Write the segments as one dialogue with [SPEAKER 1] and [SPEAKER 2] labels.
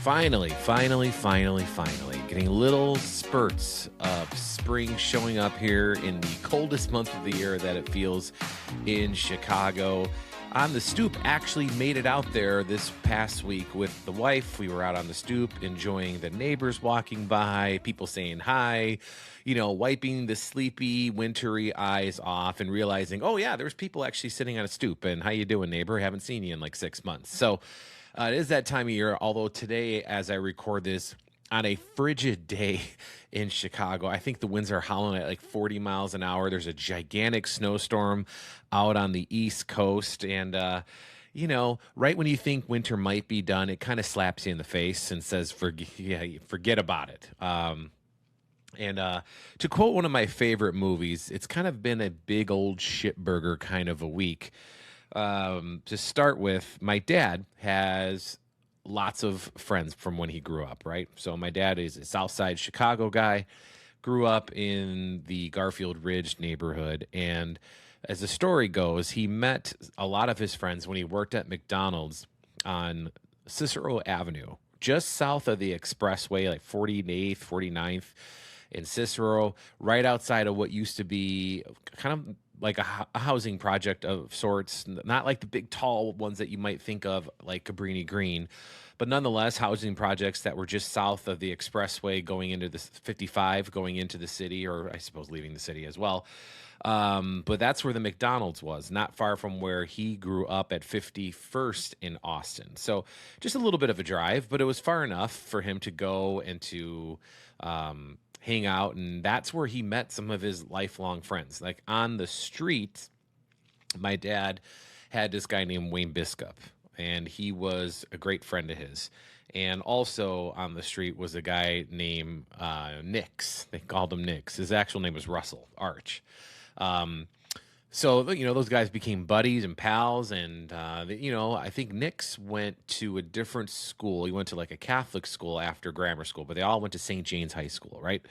[SPEAKER 1] Finally, getting little spurts of spring showing up here in the coldest month of the year that it feels in Chicago. On the stoop, actually made it out there this past week with the wife. We were out on the stoop enjoying the neighbors walking by, people saying hi, wiping the sleepy, wintry eyes off and realizing, oh yeah, there's people actually sitting on a stoop. And how you doing, neighbor? Haven't seen you in like 6 months. So it is that time of year, although today, as I record this, on a frigid day in Chicago, I think the winds are howling at like 40 miles an hour. There's a gigantic snowstorm out on the East Coast. And, right when you think winter might be done, it kind of slaps you in the face and says, forget about it. To quote one of my favorite movies, it's kind of been a big old shitburger kind of a week. To start with, my dad has lots of friends from when he grew up, right? So my dad is a South Side Chicago guy, grew up in the Garfield Ridge neighborhood. And as the story goes, he met a lot of his friends when he worked at McDonald's on Cicero Avenue, just south of the expressway, like 48th, 49th in Cicero, right outside of what used to be kind of like a housing project of sorts, not like the big tall ones that you might think of like Cabrini Green, but nonetheless housing projects that were just south of the expressway going into the 55, going into the city, or I suppose leaving the city as well. But that's where the McDonald's was, not far from where he grew up at 51st in Austin. So just a little bit of a drive, but it was far enough for him to go and to hang out, and that's where he met some of his lifelong friends. Like on the street, my dad had this guy named Wayne Biscup, and he was a great friend of his. And also on the street was a guy named Nix. They called him Nix. His actual name was Russell Arch. So, those guys became buddies and pals. And, I think Nix went to a different school. He went to like a Catholic school after grammar school, but they all went to St. James High School, right?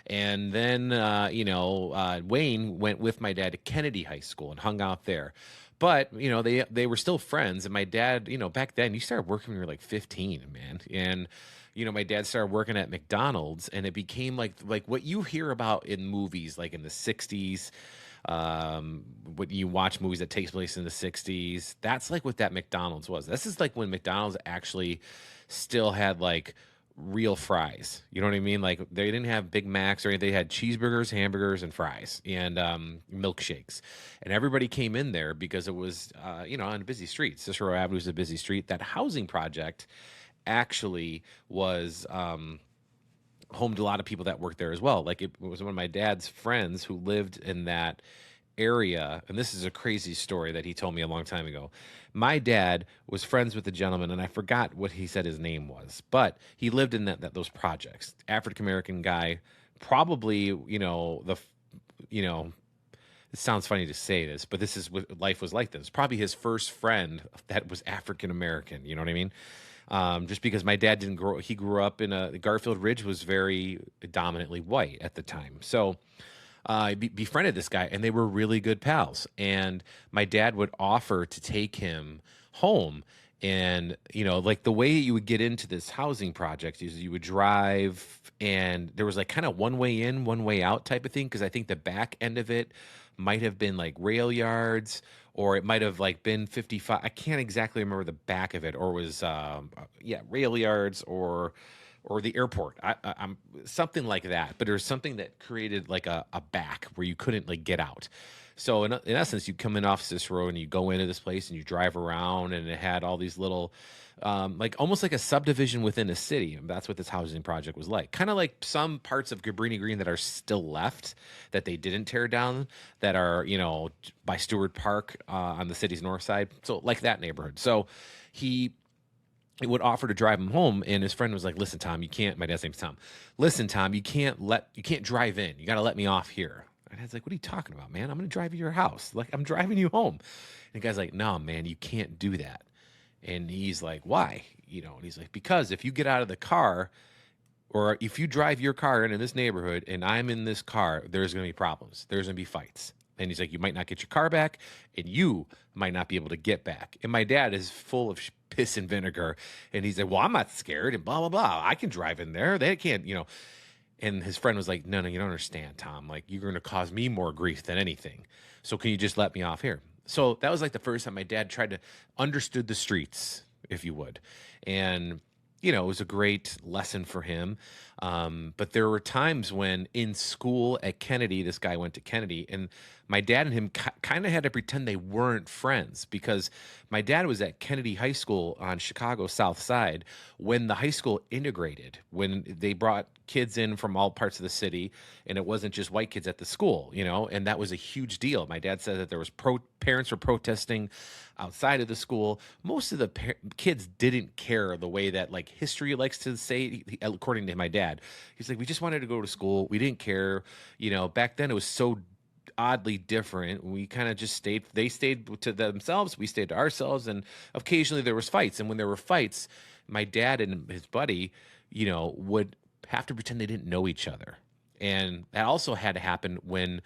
[SPEAKER 1] And then, Wayne went with my dad to Kennedy High School and hung out there. But, they were still friends. And my dad, back then, you started working when you were like 15, man. And, my dad started working at McDonald's, and it became like what you hear about in movies, like in the 60s. When you watch movies that takes place in the 60s, that's like what that McDonald's was. This is like when McDonald's actually still had like real fries. You know what I mean? Like they didn't have Big Macs or anything. They had cheeseburgers, hamburgers, and fries, and milkshakes. And everybody came in there because it was, on a busy street. Cicero Avenue is a busy street. That housing project actually was home to a lot of people that worked there as well. Like it was one of my dad's friends who lived in that area. And this is a crazy story that he told me a long time ago. My dad was friends with the gentleman, and I forgot what he said his name was, but he lived in those projects. African-American guy, probably, it sounds funny to say this, but this is what life was like. This probably his first friend that was African-American. You know what I mean? Just because my dad he grew up in Garfield Ridge was very dominantly white at the time. So I befriended this guy, and they were really good pals. And my dad would offer to take him home. And, like the way you would get into this housing project is you would drive, and there was like kind of one way in, one way out type of thing. Cause I think the back end of it might have been like rail yards, or it might have like been 55. I can't exactly remember the back of it, or was, rail yards or the airport. I'm something like that. But there's something that created like a back where you couldn't like get out. So in essence, you come in off Cicero and you go into this place and you drive around, and it had all these little, like almost like a subdivision within a city. And that's what this housing project was like. Kind of like some parts of Cabrini Green that are still left that they didn't tear down, that are, by Stewart Park on the city's north side. So like that neighborhood. So he would offer to drive him home, and his friend was like, listen, Tom, you can't, my dad's name's Tom. Listen, Tom, you can't drive in. You got to let me off here. And I was like, what are you talking about, man? I'm going to drive you to your house. Like, I'm driving you home. And the guy's like, no, man, you can't do that. And he's like, why? And he's like, because if you get out of the car, or if you drive your car into this neighborhood and I'm in this car, there's going to be problems. There's going to be fights. And he's like, you might not get your car back, and you might not be able to get back. And my dad is full of piss and vinegar. And he's like, well, I'm not scared, and blah, blah, blah. I can drive in there. They can't, you know. And his friend was like, no, you don't understand, Tom. Like, you're going to cause me more grief than anything. So can you just let me off here? So that was like the first time my dad tried to understood the streets, if you would. And, you know, it was a great lesson for him. But there were times when in school at Kennedy, this guy went to Kennedy, and my dad and him kind of had to pretend they weren't friends, because my dad was at Kennedy High School on Chicago South Side when the high school integrated, when they brought kids in from all parts of the city, and it wasn't just white kids at the school, you know, and that was a huge deal. My dad said that there was parents were protesting outside of the school. Most of the kids didn't care the way that like history likes to say, according to my dad. He's like, we just wanted to go to school. We didn't care. You know, back then it was so oddly different. We kind of just stayed, they stayed to themselves, we stayed to ourselves, and occasionally there was fights. And when there were fights, my dad and his buddy, you know, would have to pretend they didn't know each other. And that also had to happen when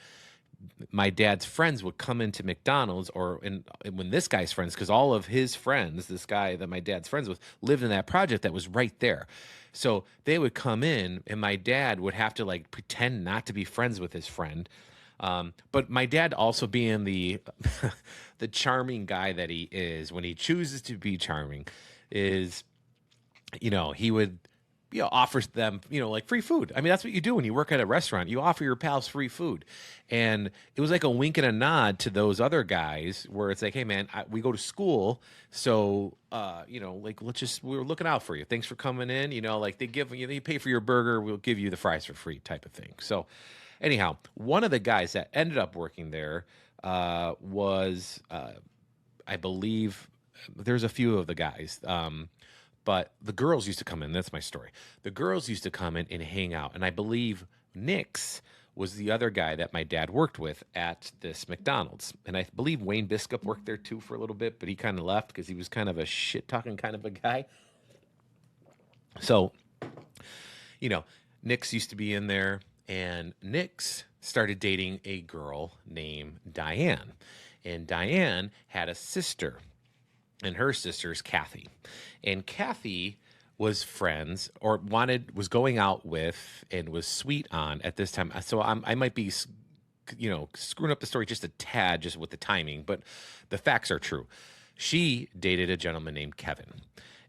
[SPEAKER 1] my dad's friends would come into McDonald's, or and when this guy's friends, because all of his friends, this guy that my dad's friends with, lived in that project that was right there. So they would come in, and my dad would have to like pretend not to be friends with his friend. But my dad, also being the the charming guy that he is, when he chooses to be charming, is, you know, he would, you know, offers them, you know, like free food. I mean, that's what you do when you work at a restaurant. You offer your pals free food. And it was like a wink and a nod to those other guys, where it's like, hey, man, we go to school. So, you know, like, we're looking out for you. Thanks for coming in. You know, like they give you, you pay for your burger, we'll give you the fries for free type of thing. So anyhow, one of the guys that ended up working there was, I believe, there's a few of the guys. But the girls used to come in. That's my story. The girls used to come in and hang out. And I believe Nick's was the other guy that my dad worked with at this McDonald's. And I believe Wayne Biscup worked there too for a little bit, but he kind of left because he was kind of a shit-talking kind of a guy. So, you know, Nick's used to be in there. And Nick's started dating a girl named Diane. And Diane had a sister, and her sister's Kathy. And Kathy was friends, or was going out with and was sweet on at this time. So I might be, you know, screwing up the story just a tad, just with the timing, but the facts are true. She dated a gentleman named Kevin,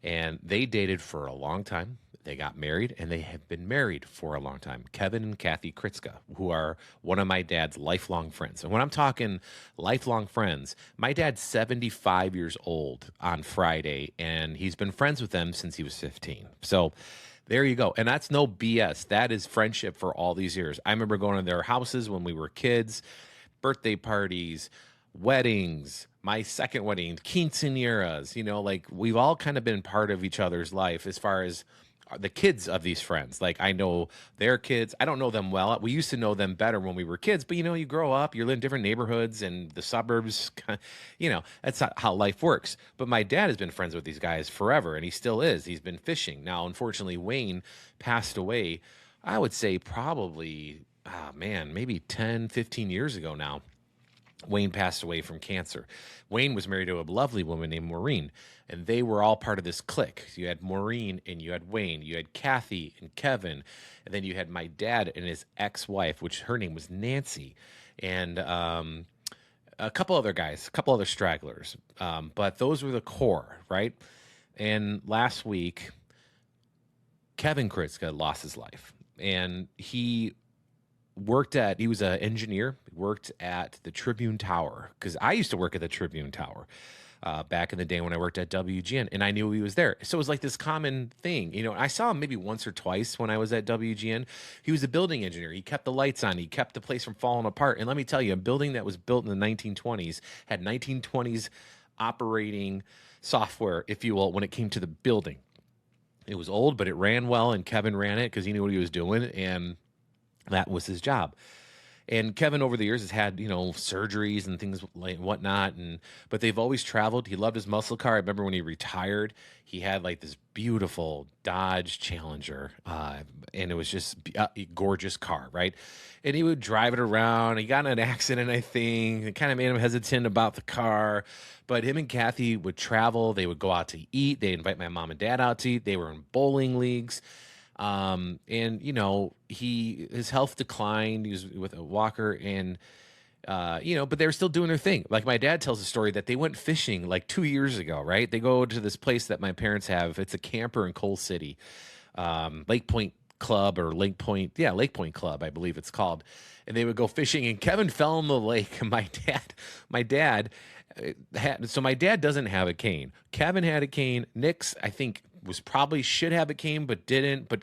[SPEAKER 1] and they dated for a long time. They got married, and they have been married for a long time. Kevin and Kathy Kritzka, who are one of my dad's lifelong friends. And when I'm talking lifelong friends, my dad's 75 years old on Friday, and he's been friends with them since he was 15. So there you go. And that's no BS. That is friendship for all these years. I remember going to their houses when we were kids, birthday parties, weddings, my second wedding, quinceañeras, you know, like we've all kind of been part of each other's life as far as the kids of these friends. Like, I know their kids. I don't know them well. We used to know them better when we were kids, but you know, you grow up, you're in different neighborhoods and the suburbs, you know, that's not how life works. But my dad has been friends with these guys forever, and he still is. He's been fishing. Now, unfortunately, Wayne passed away, I would say probably, maybe 10, 15 years ago now. Wayne passed away from cancer. Wayne was married to a lovely woman named Maureen, and they were all part of this clique. You had Maureen, and you had Wayne, you had Kathy and Kevin, and then you had my dad and his ex-wife, which her name was Nancy, and a couple other guys, a couple other stragglers. But those were the core, right? And last week, Kevin Kritzka lost his life, and he was an engineer, worked at the Tribune Tower, because I used to work at the Tribune Tower back in the day when I worked at WGN, and I knew he was there. So it was like this common thing. You know, I saw him maybe once or twice when I was at WGN. He was a building engineer. He kept the lights on. He kept the place from falling apart. And let me tell you, a building that was built in the 1920s had 1920s operating software, if you will, when it came to the building. It was old, but it ran well, and Kevin ran it because he knew what he was doing, and that was his job. And Kevin over the years has had, surgeries and things like whatnot. But they've always traveled. He loved his muscle car. I remember when he retired, he had like this beautiful Dodge Challenger, and it was just a gorgeous car, right? And he would drive it around. He got in an accident, I think. It kind of made him hesitant about the car. But him and Kathy would travel. They would go out to eat. They invite my mom and dad out to eat. They were in bowling leagues. And his health declined. He was with a walker, and but they were still doing their thing. Like my dad tells a story that they went fishing like 2 years ago, right? They go to this place that my parents have. It's a camper in Coal City, Lake Point Club or Lake Point Club, I believe it's called. And they would go fishing, and Kevin fell in the lake. My dad so my dad doesn't have a cane. Kevin had a cane. Nick's, I think, should have a cane, but didn't, but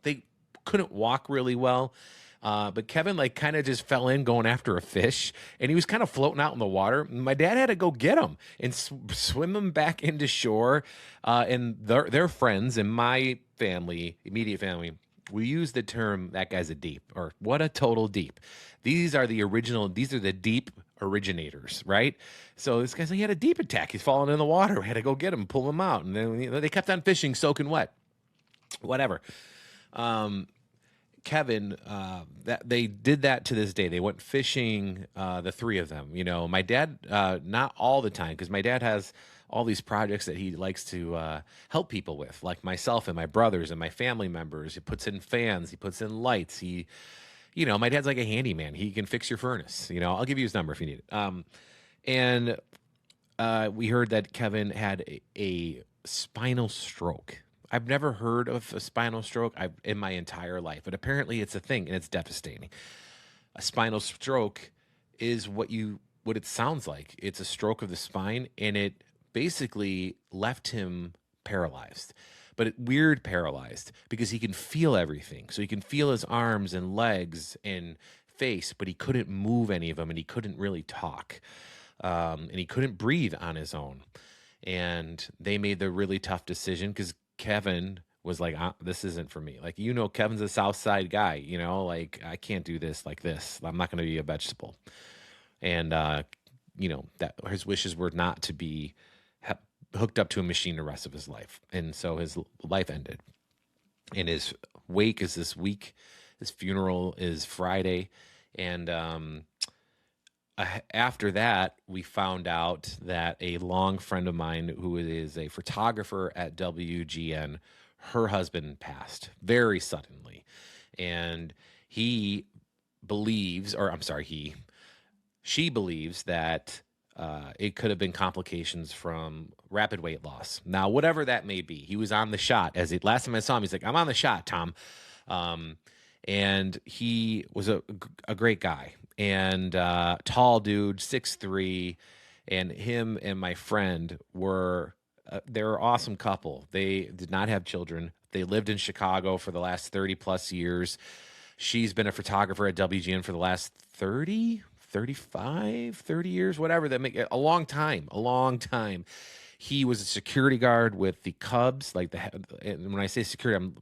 [SPEAKER 1] they couldn't walk really well. But Kevin like kind of just fell in going after a fish, and he was kind of floating out in the water. My dad had to go get him and swim him back into shore. And their friends and my family, immediate family, we use the term "that guy's a deep" or "what a total deep." These are the deep originators, right? So this guy's like, he had a deep attack. He's falling in the water. We had to go get him, pull him out, and then they kept on fishing, soaking wet, whatever. Kevin, that they did that to this day. They went fishing, the three of them. My dad, not all the time, because my dad has all these projects that he likes to help people with, like myself and my brothers and my family members. He puts in fans, he puts in lights. My dad's like a handyman. He can fix your furnace. I'll give you his number if you need it. And we heard that Kevin had a spinal stroke. I've never heard of a spinal stroke in my entire life, but apparently it's a thing, and it's devastating. A spinal stroke is what it sounds like. It's a stroke of the spine, and it basically left him paralyzed, but weird paralyzed, because he can feel everything. So he can feel his arms and legs and face, but he couldn't move any of them, and he couldn't really talk, and he couldn't breathe on his own. And they made the really tough decision, because Kevin was like, this isn't for me. Like, Kevin's a South Side guy, like, I can't do this like this. I'm not going to be a vegetable. And, that his wishes were not to be hooked up to a machine the rest of his life. And so his life ended. And his wake is this week. His funeral is Friday. And after that, we found out that a long friend of mine who is a photographer at WGN, her husband passed very suddenly. And she believes that it could have been complications from rapid weight loss. Now, whatever that may be, he was on the shot. Last time I saw him, he's like, "I'm on the shot, Tom." And he was a great guy, and tall dude, 6'3", and him and my friend they're an awesome couple. They did not have children. They lived in Chicago for the last 30 plus years. She's been a photographer at WGN for the last 30 years, whatever that make a long time. He was a security guard with the Cubs. And when I say security,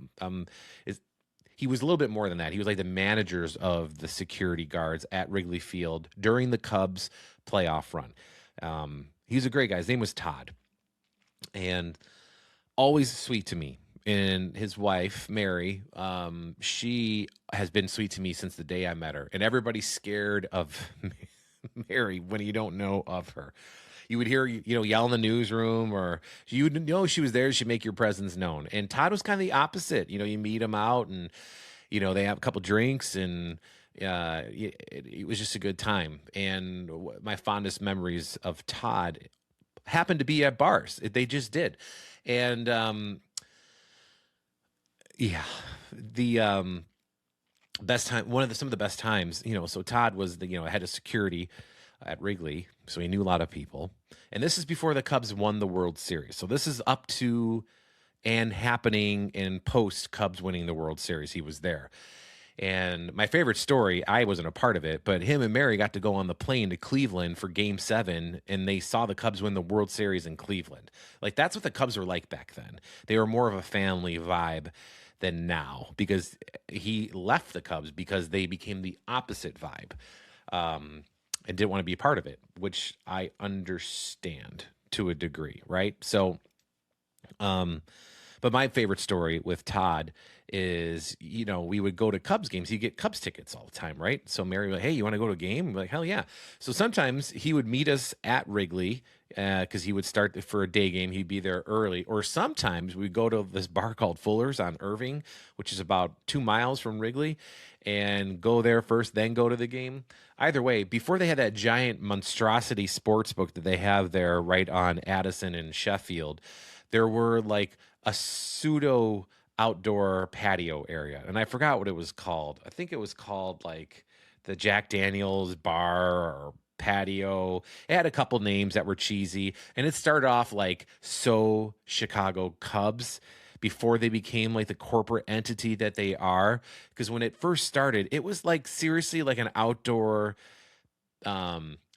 [SPEAKER 1] he was a little bit more than that. He was like the managers of the security guards at Wrigley Field during the Cubs playoff run. He was a great guy. His name was Todd, and always sweet to me. And his wife, Mary, she has been sweet to me since the day I met her. And everybody's scared of Mary when you don't know of her. You would hear, yell in the newsroom, or you would know she was there. She'd make your presence known. And Todd was kind of the opposite. You meet him out, and, they have a couple drinks, and it was just a good time. And my fondest memories of Todd happened to be at bars. They just did. And, the best time, some of the best times, so Todd was the head of security at Wrigley, so he knew a lot of people. And this is before the Cubs won the World Series. So this is up to and happening in post Cubs winning the World Series. He was there. And my favorite story, I wasn't a part of it, but him and Mary got to go on the plane to Cleveland for Game 7, and they saw the Cubs win the World Series in Cleveland. Like, that's what the Cubs were like back then. They were more of a family vibe than now, because he left the Cubs because they became the opposite vibe, and didn't want to be a part of it, which I understand to a degree, right? So, um, but my favorite story with Todd is, we would go to Cubs games. You get Cubs tickets all the time, right? So Mary would be like, hey, you want to go to a game? I'm like, hell yeah. So sometimes he would meet us at Wrigley because he would start for a day game. He'd be there early. Or sometimes we'd go to this bar called Fuller's on Irving, which is about 2 miles from Wrigley, and go there first, then go to the game. Either way, before they had that giant monstrosity sports book that they have there right on Addison and Sheffield, there were like a pseudo outdoor patio area, and I forgot what it was called. I think it was called like the Jack Daniels bar or patio. It had a couple names that were cheesy, and it started off like So Chicago Cubs before they became like the corporate entity that they are. Because when it first started, it was like seriously like an outdoor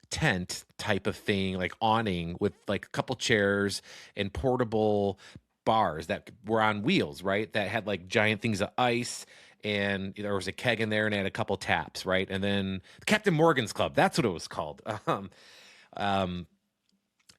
[SPEAKER 1] tent type of thing, like awning with like a couple chairs and portable bars that were on wheels, right? That had like giant things of ice, and there was a keg in there and it had a couple taps, right? And then Captain Morgan's Club, that's what it was called. Um,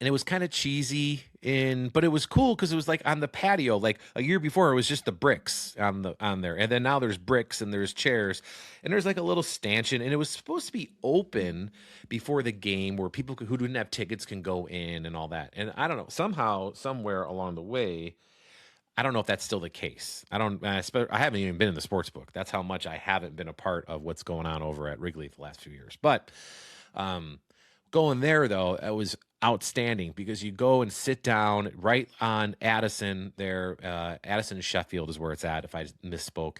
[SPEAKER 1] and it was kind of cheesy but it was cool because it was like on the patio. Like a year before, it was just the bricks on there, and then now there's bricks and there's chairs, and there's like a little stanchion, and it was supposed to be open before the game where people who didn't have tickets can go in and all that. And I don't know, somehow, somewhere along the way, I don't know if that's still the case. I haven't even been in the sports book. That's how much I haven't been a part of what's going on over at Wrigley the last few years. But um, going there though, it was outstanding because you go and sit down right on Addison there. Addison Sheffield is where it's at, if I misspoke.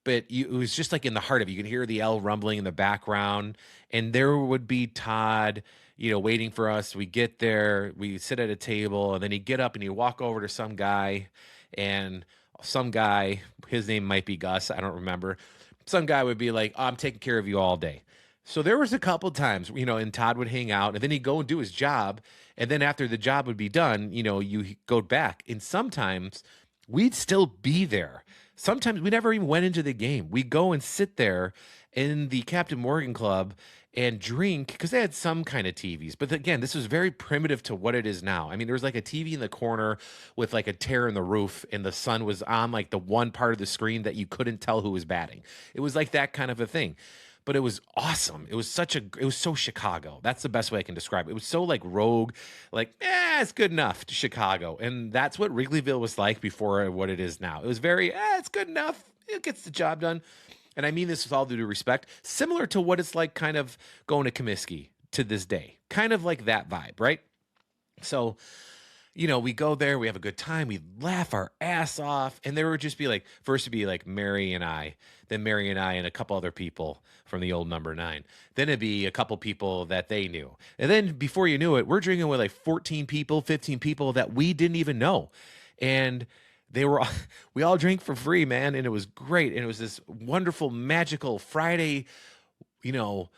[SPEAKER 1] But it was just like in the heart of it. You can hear the L rumbling in the background, and there would be Todd, waiting for us. We get there, we sit at a table, and then he'd get up and he'd walk over to some guy, and some guy, his name might be Gus, I don't remember. Some guy would be like, oh, I'm taking care of you all day. So there was a couple times, and Todd would hang out, and then he'd go and do his job. And then after the job would be done, you go back. And sometimes we'd still be there. Sometimes we never even went into the game. We'd go and sit there in the Captain Morgan Club and drink, because they had some kind of TVs. But again, this was very primitive to what it is now. I mean, there was like a TV in the corner with like a tear in the roof, and the sun was on like the one part of the screen that you couldn't tell who was batting. It was like that kind of a thing. But it was awesome. It was so Chicago. That's the best way I can describe it. It was so like rogue, like, it's good enough to Chicago. And that's what Wrigleyville was like before what it is now. It was very, it's good enough. It gets the job done. And I mean this with all due respect, similar to what it's like kind of going to Comiskey to this day. Kind of like that vibe, right? So, we go there, we have a good time, we laugh our ass off, and there would just be like, first it'd be like Mary and I, then Mary and I and a couple other people from the old number 9. Then it'd be a couple people that they knew. And then before you knew it, we're drinking with like 14 people, 15 people that we didn't even know. And we all drank for free, man, and it was great. And it was this wonderful, magical Friday, you know,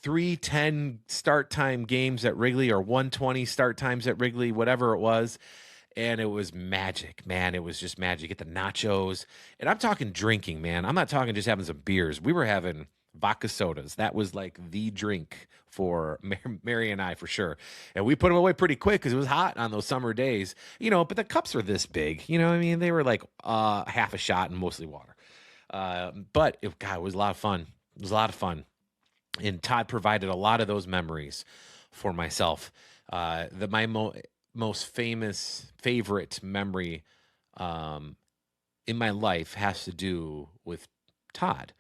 [SPEAKER 1] 3:10 start time games at Wrigley, or 1:20 start times at Wrigley, whatever it was. And it was magic, man. It was just magic. Get the nachos. And I'm talking drinking, man. I'm not talking just having some beers. We were having vodka sodas. That was like the drink for Mary and I, for sure. And we put them away pretty quick because it was hot on those summer days, but the cups were this big, what I mean? They were like half a shot and mostly water. But it was a lot of fun. It was a lot of fun. And Todd provided a lot of those memories for myself. My most favorite memory in my life has to do with Todd.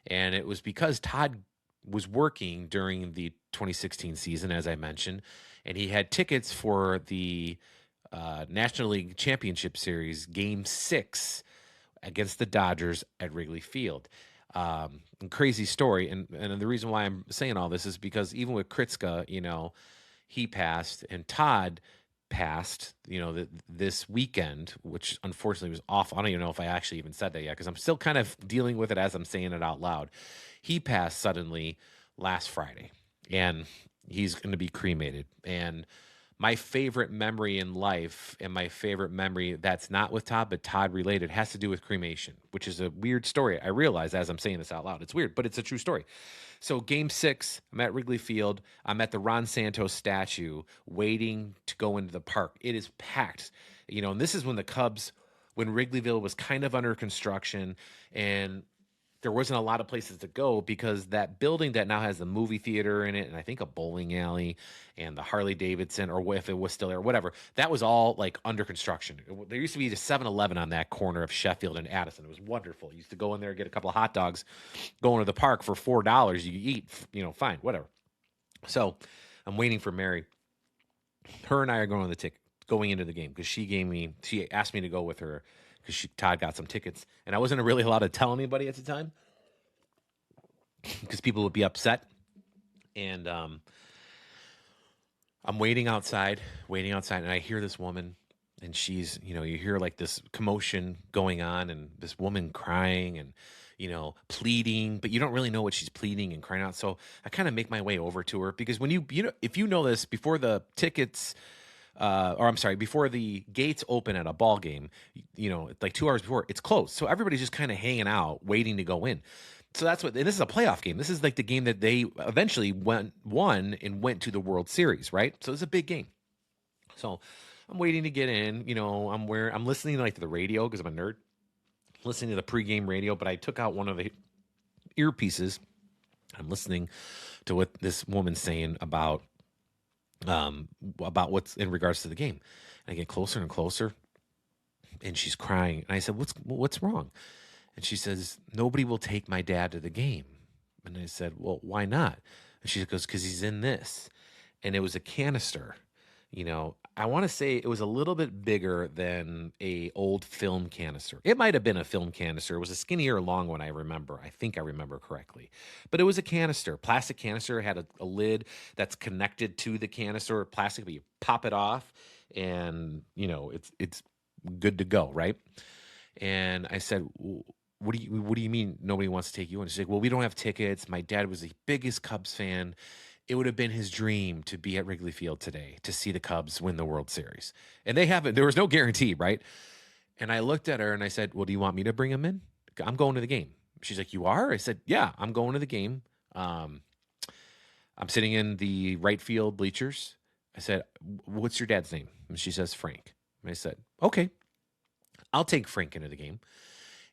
[SPEAKER 1] And it was because Todd was working during the 2016 season, as I mentioned, and he had tickets for the National League Championship Series Game 6 against the Dodgers at Wrigley Field. Crazy story. And the reason why I'm saying all this is because even with Kritzka, he passed, and Todd passed, this weekend, which unfortunately was awful. I don't even know if I actually even said that yet, because I'm still kind of dealing with it as I'm saying it out loud. He passed suddenly last Friday, and he's going to be cremated. And my favorite memory in life, and my favorite memory that's not with Todd, but Todd related, has to do with cremation, which is a weird story. I realize as I'm saying this out loud, it's weird, but it's a true story. So game 6, I'm at Wrigley Field. I'm at the Ron Santos statue waiting to go into the park. It is packed, and this is when the Cubs, when Wrigleyville was kind of under construction, and there wasn't a lot of places to go because that building that now has the movie theater in it, and I think a bowling alley and the Harley Davidson, or if it was still there, whatever, that was all like under construction. There used to be a 7-Eleven on that corner of Sheffield and Addison. It was wonderful. You used to go in there, get a couple of hot dogs, go into the park for $4. You eat, fine, whatever. So I'm waiting for Mary. Her and I are going into the game because she asked me to go with her because Todd got some tickets, and I wasn't really allowed to tell anybody at the time because people would be upset. And I'm waiting outside, and I hear this woman, and she's, you hear like this commotion going on, and this woman crying and, pleading, but you don't really know what she's pleading and crying out. So I kind of make my way over to her because when if you know this, before the tickets, before the gates open at a ball game, like 2 hours before, it's closed. So everybody's just kind of hanging out, waiting to go in. So and this is a playoff game. This is like the game that they eventually won and went to the World Series, right? So it's a big game. So I'm waiting to get in. I'm listening to the radio because I'm a nerd, listening to the pregame radio. But I took out one of the earpieces. I'm listening to what this woman's saying about what's in regards to the game. And I get closer and closer, and she's crying. And I said, "What's wrong?" And she says, "Nobody will take my dad to the game." And I said, "Well, why not?" And she goes, "Because he's in this." And it was a canister. I want to say it was a little bit bigger than a old film canister. It might have been a film canister. It was a skinnier, long one, I remember. I think I remember correctly. But it was a canister. Plastic canister. It had a lid that's connected to the canister. Plastic, but you pop it off, and, it's good to go, right? And I said, what do you mean nobody wants to take you in? She's like, "Well, we don't have tickets. My dad was the biggest Cubs fan. It would have been his dream to be at Wrigley Field today to see the Cubs win the World Series." And they haven't. There was no guarantee, right? And I looked at her and I said, "Well, do you want me to bring him in? I'm going to the game." She's like, "You are?" I said, "Yeah, I'm going to the game. I'm sitting in the right field bleachers." I said, "What's your dad's name?" And she says, "Frank." And I said, "Okay, I'll take Frank into the game."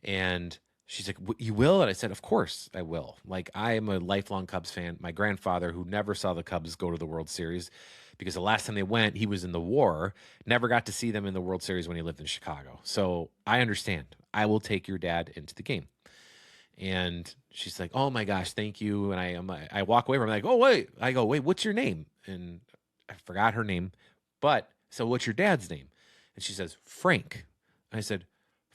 [SPEAKER 1] And she's like, "You will?" And I said, "Of course I will. Like, I am a lifelong Cubs fan. My grandfather, who never saw the Cubs go to the World Series, because the last time they went, he was in the war, never got to see them in the World Series when he lived in Chicago. So I understand. I will take your dad into the game." And she's like, "Oh my gosh, thank you." And I walk away from her. I'm like, "Oh, wait." I go, "Wait, what's your name?" And I forgot her name. But, so what's your dad's name? And she says, "Frank." And I said,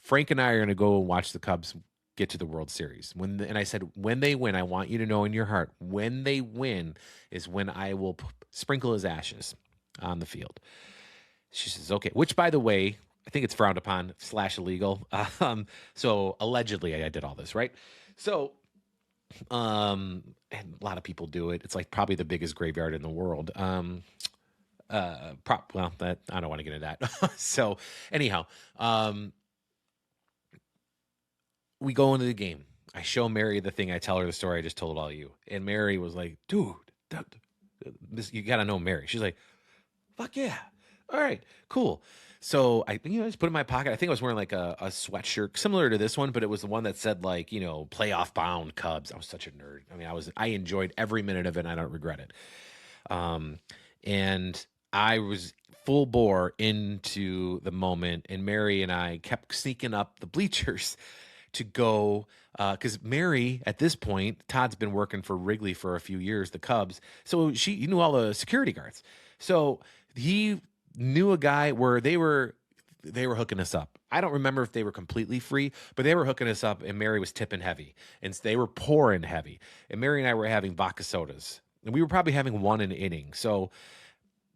[SPEAKER 1] "Frank and I are going to go and watch the Cubs get to the World Series. And I said, when they win, I want you to know in your heart, when they win is when I will sprinkle his ashes on the field." She says, "Okay," which, by the way, I think it's frowned upon / illegal. So allegedly I did all this, right? So, and a lot of people do it. It's like probably the biggest graveyard in the world. That I don't want to get into that. So anyhow, we go into the game. I show Mary the thing. I tell her the story I just told all you. And Mary was like, "Dude, you got to know Mary." She's like, "Fuck yeah. All right, cool." So I just put it in my pocket. I think I was wearing like a sweatshirt similar to this one, but it was the one that said like, playoff bound Cubs. I was such a nerd. I mean, I enjoyed every minute of it, and I don't regret it. And I was full bore into the moment, and Mary and I kept sneaking up the bleachers to go, because Mary, at this point, Todd's been working for Wrigley for a few years, the Cubs, so he knew all the security guards. So he knew a guy where they were hooking us up. I don't remember if they were completely free, but they were hooking us up, and Mary was tipping heavy, and they were pouring heavy. And Mary and I were having vodka sodas, and we were probably having one an inning. So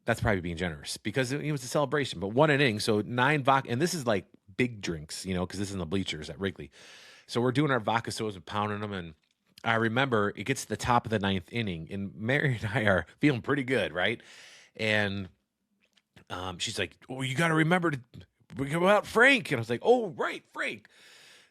[SPEAKER 1] that's probably being generous because it was a celebration, but one an inning. So 9 vodka, and this is like big drinks, because this is in the bleachers at Wrigley. So we're doing our vodka sodas and pounding them. And I remember it gets to the top of the 9th inning, and Mary and I are feeling pretty good, right? And She's like, "Oh, you got to remember to bring about Frank." And I was like, "Oh, right, Frank."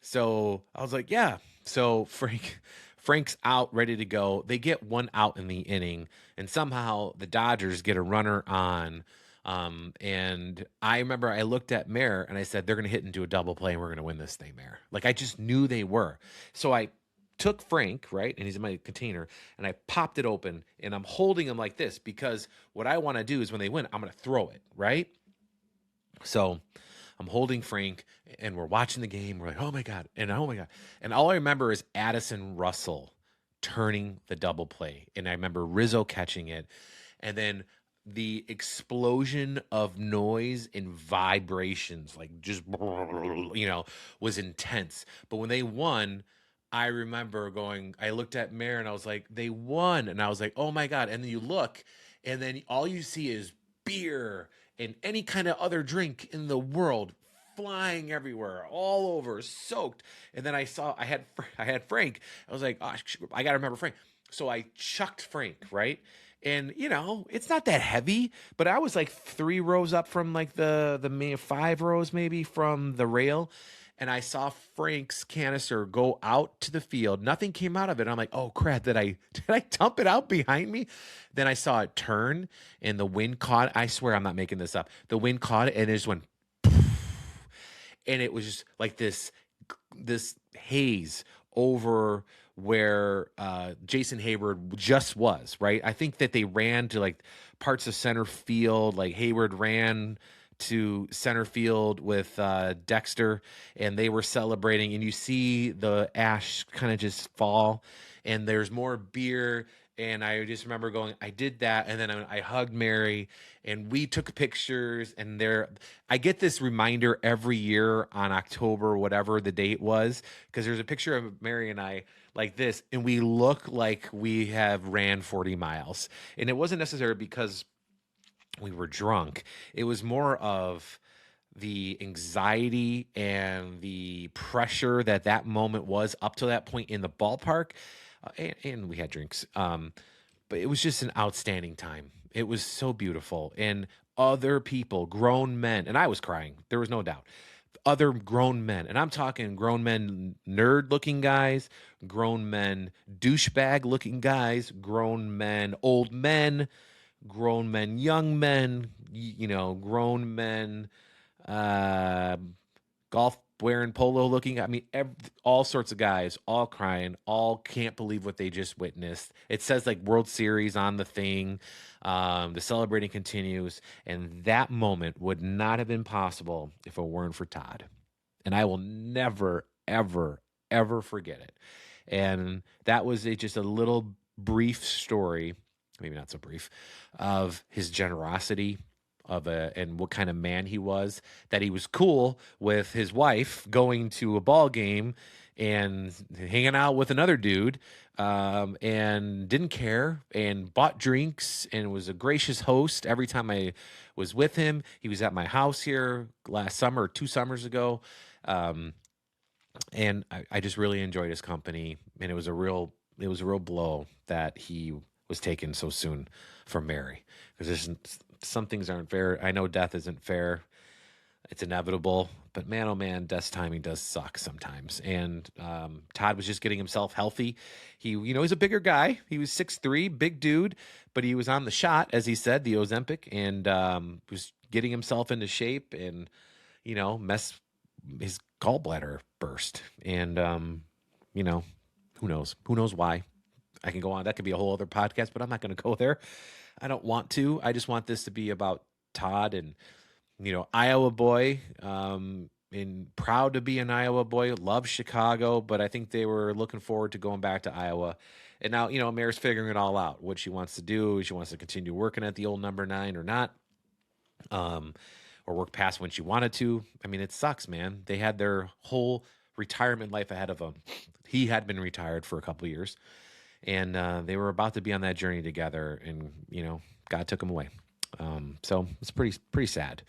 [SPEAKER 1] So I was like, "Yeah." So Frank's out, ready to go. They get one out in the inning, and somehow the Dodgers get a runner on. And I remember I looked at Mayor and I said, "They're going to hit into a double play, and we're going to win this thing, Mayor." Like I just knew they were. So I took Frank, right, and he's in my container, and I popped it open, and I'm holding him like this because what I want to do is when they win, I'm going to throw it, right? So I'm holding Frank and we're watching the game. We're like, oh my God. And oh my God. And all I remember is Addison Russell turning the double play. And I remember Rizzo catching it. And then the explosion of noise and vibrations, like just, was intense. But when they won, I remember I looked at Mayor and I was like, they won. And I was like, oh my God. And then you look, and then all you see is beer and any kind of other drink in the world flying everywhere, all over, soaked. And then I had Frank. I was like, oh, I gotta remember Frank. So I chucked Frank, right? And it's not that heavy, but I was like 3 rows up from like the main 5 rows maybe from the rail, and I saw Frank's canister go out to the field. Nothing came out of it. I'm like, oh crap, did I dump it out behind me? Then I saw it turn and the wind caught it. I swear I'm not making this up. The wind caught it and it just went, and it was just like this haze over where Jason Hayward just was, right? I think that they ran to like parts of center field, like Hayward ran to center field with Dexter, and they were celebrating, and you see the ash kind of just fall, and there's more beer. And I just remember going, I did that, and then I hugged Mary, and we took pictures. And I get this reminder every year on October, whatever the date was, because there's a picture of Mary and I like this, and we look like we have ran 40 miles. And it wasn't necessarily because we were drunk. It was more of the anxiety and the pressure that moment was up to that point in the ballpark. And we had drinks. But it was just an outstanding time. It was so beautiful. And other people, grown men, and I was crying. There was no doubt. Other grown men, and I'm talking grown men, nerd looking guys, grown men, douchebag looking guys, grown men, old men, grown men, young men, grown men, uh, golf wearing polo looking. I mean, all sorts of guys, all crying, all can't believe what they just witnessed. It says like World Series on the thing. The celebrating continues. And that moment would not have been possible if it weren't for Todd. And I will never, ever, ever forget it. And that was just a little brief story, maybe not so brief, of his generosity and what kind of man he was, that he was cool with his wife going to a ball game and hanging out with another dude, and didn't care and bought drinks and was a gracious host every time I was with him. He was at my house here last summer, 2 summers ago. And I just really enjoyed his company, and it was a real blow that he was taken so soon from Mary, because there's some things aren't fair. I know death isn't fair. It's inevitable, but man, oh man, death's timing does suck sometimes. And Todd was just getting himself healthy. He's a bigger guy. He was 6'3", big dude, but he was on the shot, as he said, the Ozempic, and was getting himself into shape, and his gallbladder burst, and who knows why. I can go on. That could be a whole other podcast, but I'm not going to go there. I don't want to. I just want this to be about Todd and, Iowa boy, and proud to be an Iowa boy, love Chicago, but I think they were looking forward to going back to Iowa. And now, Mayor's figuring it all out, what she wants to do. She wants to continue working at the old number 9 or not, or work past when she wanted to. I mean, it sucks, man. They had their whole retirement life ahead of them. He had been retired for a couple of years, and they were about to be on that journey together, and God took him away. So it's pretty sad,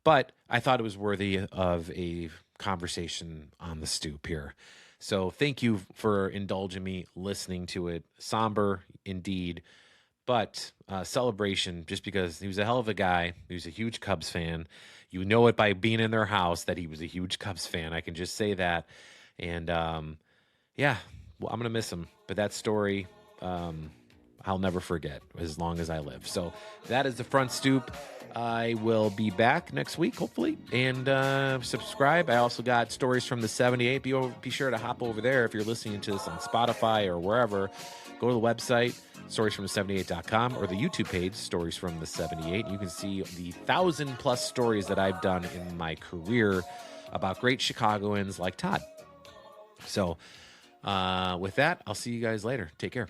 [SPEAKER 1] but I thought it was worthy of a conversation on the stoop here. So thank you for indulging me listening to it. Somber indeed, But celebration, just because he was a hell of a guy. He was a huge Cubs fan. You know it by being in their house that he was a huge Cubs fan. I can just say that. And yeah, well, I'm going to miss him. But that story, I'll never forget as long as I live. So that is the Front Stoop. I will be back next week, hopefully, and subscribe. I also got Stories from the 78. Be sure to hop over there if you're listening to this on Spotify or wherever. Go to the website, storiesfromthe78.com, or the YouTube page, Stories from the 78. You can see the 1,000+ stories that I've done in my career about great Chicagoans like Todd. So with that, I'll see you guys later. Take care.